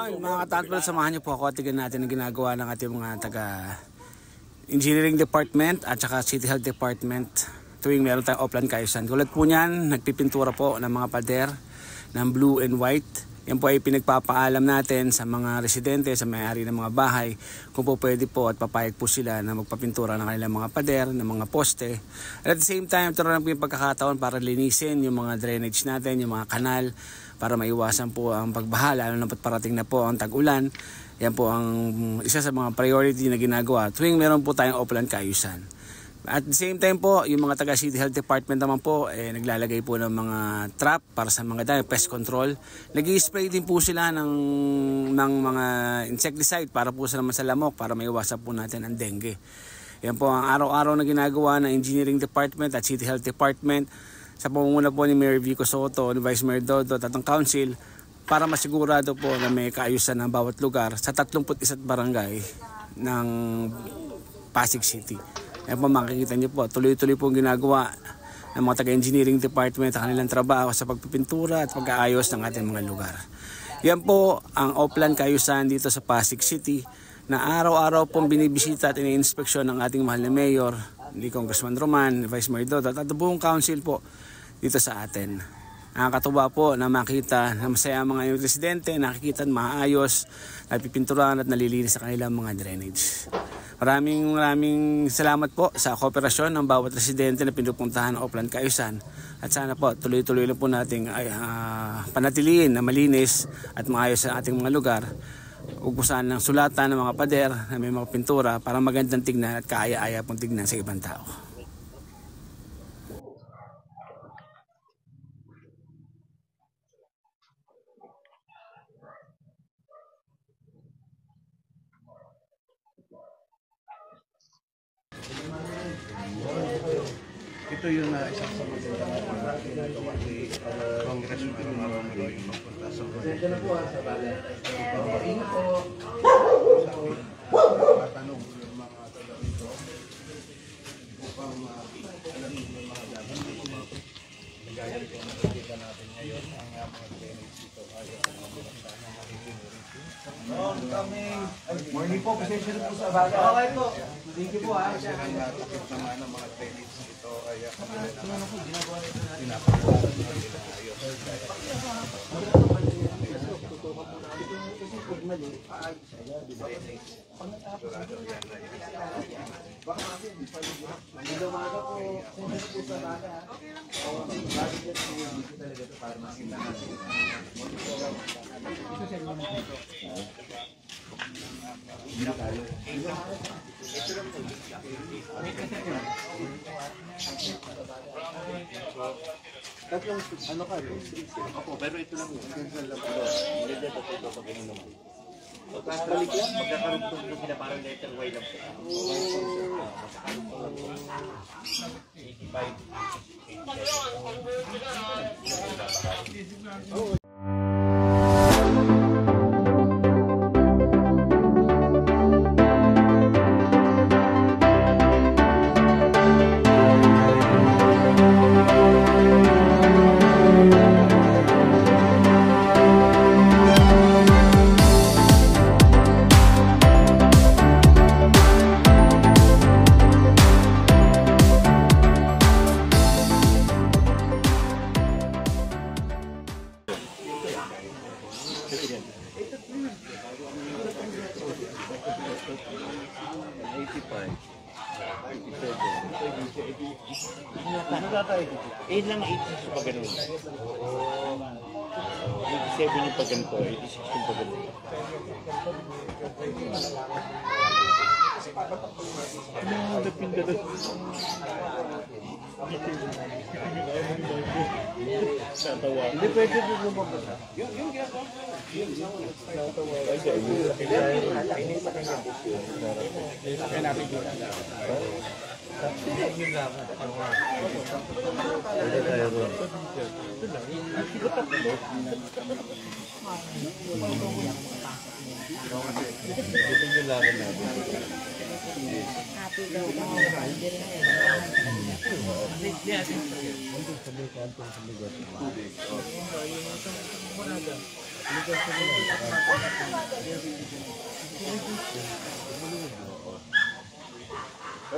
Ayun, mga katantwal, samahan niyo po ako at tignan natin ang ginagawa ng ating mga taga-engineering department at saka city health department tuwing meron tayong offline kaayusan. Tulad po niyan, nagpipintura po ng mga pader ng blue and white. Yan po ay pinagpapaalam natin sa mga residente, sa may-ari ng mga bahay kung po pwede po at papayag po sila na magpapintura ng kanilang mga pader, ng mga poste. At the same time, ito na po yung pagkakataon para linisin yung mga drainage natin, yung mga kanal, para maiwasan po ang pagbaha, lalo na parating na po ang tag-ulan. Yan po ang isa sa mga priority na ginagawa tuwing meron po tayong offline kaayusan. At the same time po, yung mga taga City Health Department naman po, naglalagay po ng mga trap para sa mga dami, pest control. Nag-i-spray din po sila ng mga insecticide para po sa lamok, para maiwasan po natin ang dengue. Yan po ang araw-araw na ginagawa ng Engineering Department at City Health Department sa pamumuno po ni Mayor Vico Soto, ni Vice Mayor Dodo at ang Council, para masigurado po na may kaayusan ng bawat lugar sa 31 barangay ng Pasig City. Ayan po, makikita niyo po, tuloy-tuloy po ginagawa ng mga taga-engineering department ang kanilang trabaho sa pagpipintura at pag-aayos ng ating mga lugar. Yan po ang offline kaayusan dito sa Pasig City na araw-araw pong binibisita at ini-inspeksyon ng ating mahal na mayor, ni Congressman Roman, Vice Mayor Dodo at buong council po dito sa atin. Nakakatuwa po na makita na masaya ang mga residente, nakikita at maayos, napipinturahan at nalilinis sa kanilang mga drainage. Maraming salamat po sa kooperasyon ng bawat residente na pinupuntahan ng offline kaayusan. At sana po tuloy-tuloy lang po nating panatiliin na malinis at maayos ang ating mga lugar. Ugusan ng sulatan ng mga pader na may mga pintura para magandang tignan at kaaya-aya pong tignan sa ibang tao. Ito yung isang sa mga ginagawa ni Congressman Romero yung magpunta sa Diyan na po sa balay. Ingat po. Matanong yung mga taga dito. Upang alamin yung mga dapat. Nagaya ito na nakikita natin ngayon. Ang mga drainage dito ay ang mga binaktaan ng Morning po, pasensya na po sa baga. Okay po. Thank you po ha. takip naman ng mga drainage dito ay Tatlong ano ka? Opo, pero ito lang yun. Hindi dito pag ganun naman. Balik lang, magkakarugtong po sila parang letter Y lang po. Magkakarugtong lang 86 pa ganun. 87 yung pa ganito, 86 yung pa ganun. Ano napinda doon? Natawa. Hindi pwede doon lumabas. Yung ginagawa. Natawa. Ay, sa inyo. Kaya natin doon. Pero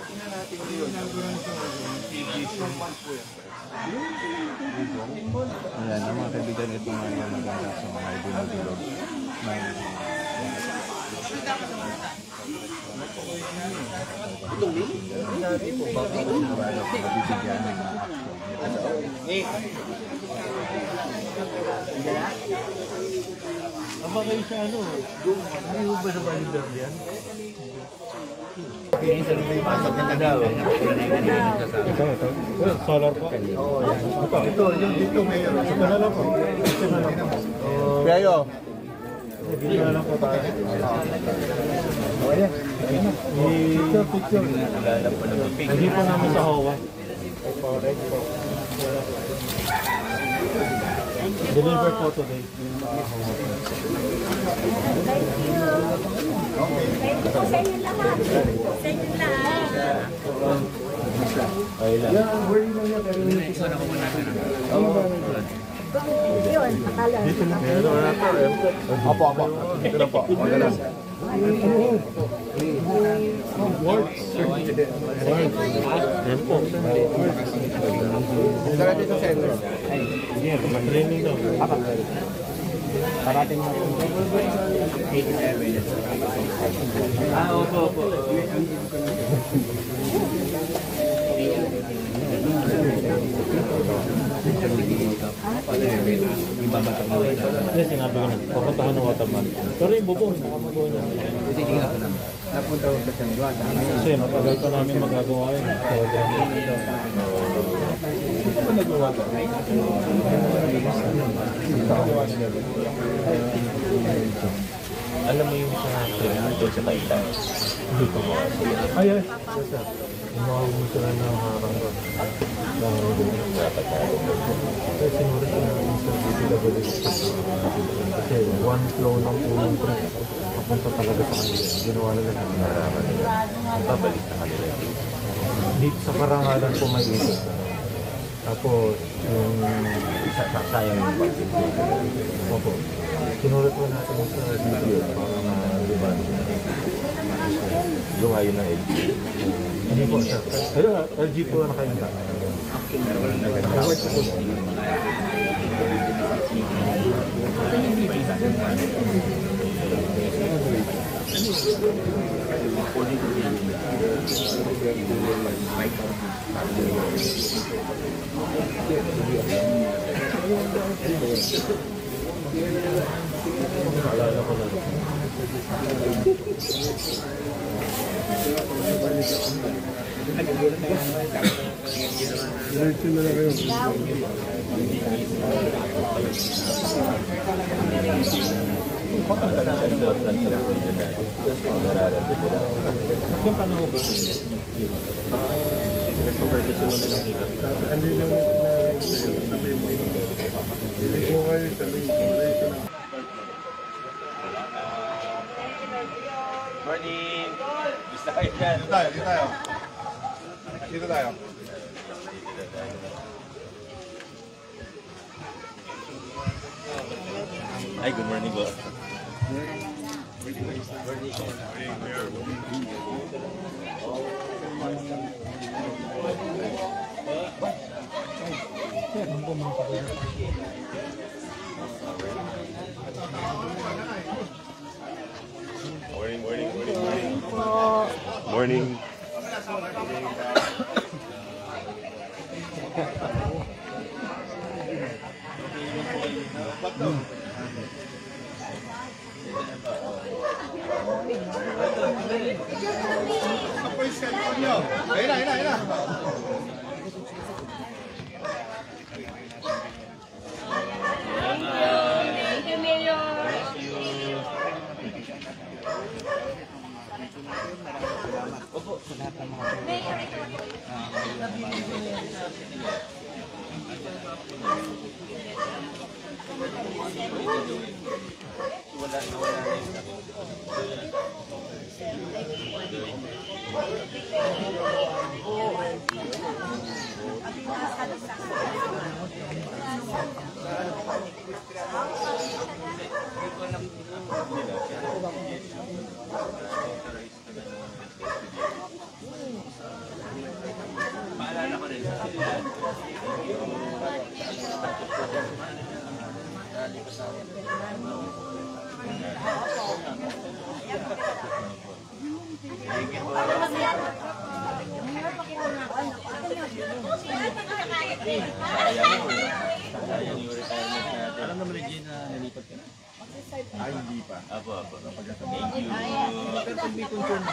tingnan natin yun. Ayan, ang mga kaibigan, ito nga yung maganda sa mga idulog. Itong mili? Aba kayo sa ano? Ano ba sa balibar yan? Ito. Solar po? Ito, yung dito may ito na lang po. Ito na lang po. Piayo. Dito na lang po tayo. Picture. Hindi po namin sa HOA. Deliver po today. Sa inyo lahat. Sa inyo lahat. Ay lang. Yun, akala. Dito na po. Apo. Dito na po. Magalas. Yan po. Tara dito sa inyo. Training daw. Parating mo. 87. Opo. Yes, sinabi ko na. Papuntahan ng Waterman. Pero yung bubong, nakamagawa niya. Napunta ko sa Sandwa. Kasi matagal pa namin magagawa yun. Ano nagawa ka? Alam mo yung sa doon sa Maita? Hindi ko mo. Ay. Umawag mo sila ng harang ko. Kasi sinulit ko namin sa DPWH. Kasi one flow lang po yung trip. Papunta talaga sa kanila. Ginawa nila ng naraman nila. Babalik na kanila. Dito sa karangalan po may ito. Tapos yung sayang yung pag-ibig. Opo. Sinulit ko natin sa DPWH. Parang na-liban. Yung ayaw ng LG. Hindi po siya. Pero LG po na kayo na. Alala ko na. Diretso na lang kayo. Yung panahon ba? Morning! Gusto kayo dyan? Dito tayo. Ay, good morning, boss. Morning. Ayun na. Thank you, Mayor. Sayang yung retirement natin. Alam naman ni Jane na nalipat ka na? Ay, hindi pa. Apo. Thank you. Pero pag may concern mo,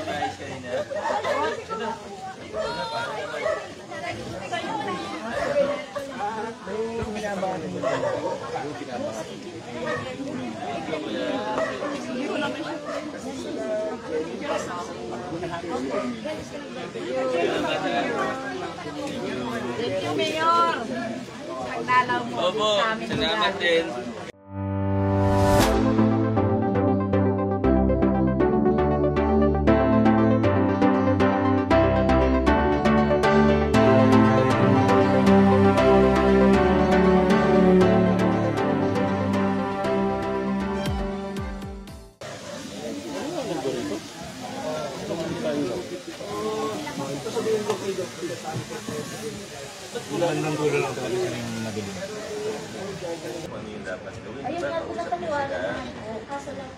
Nice kanina. Thank you, Mayor. Pagdalaw mo Opo, sa aming salamat lugar. din. magandang dulo lang talaga siya yung nabili. Kung ano yung dapat gawin. Ayun nga, pinataliwanag naman. Kaso lang,